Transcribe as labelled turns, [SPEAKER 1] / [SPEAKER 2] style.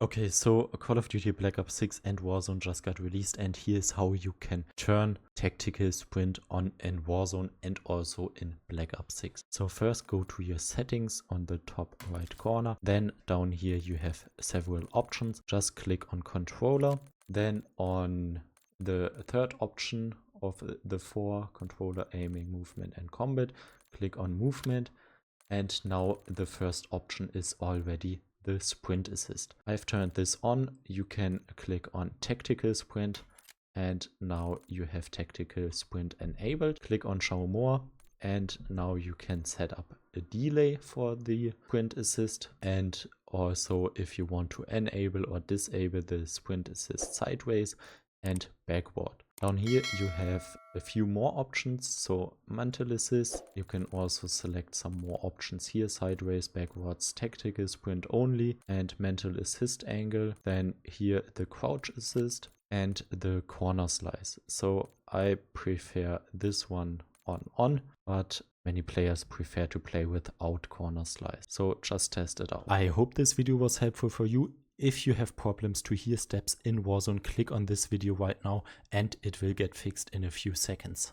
[SPEAKER 1] Okay, so Call of Duty Black Ops 6 and Warzone just got released, and here's how you can turn tactical sprint on in Warzone and also in Black Ops 6. So first go to your settings on the top right corner. Then down here you have several options. Just click on controller. Then on the third option of the four, controller, aiming, movement and combat, click on movement. And now the first option is already the sprint assist. I've turned this on. You can click on tactical sprint, and now you have tactical sprint enabled. Click on show more, and now you can set up a delay for the sprint assist, and also if you want to enable or disable the sprint assist sideways and backward. Down here you have a few more options, so mental assist. You can also select some more options here: sideways, backwards, tactical sprint only, and mental assist angle. Then here the crouch assist and the corner slice. So I prefer this one on, but many players prefer to play without corner slice. So just test it out. I hope this video was helpful for you. If you have problems to hear steps in Warzone, click on this video right now and it will get fixed in a few seconds.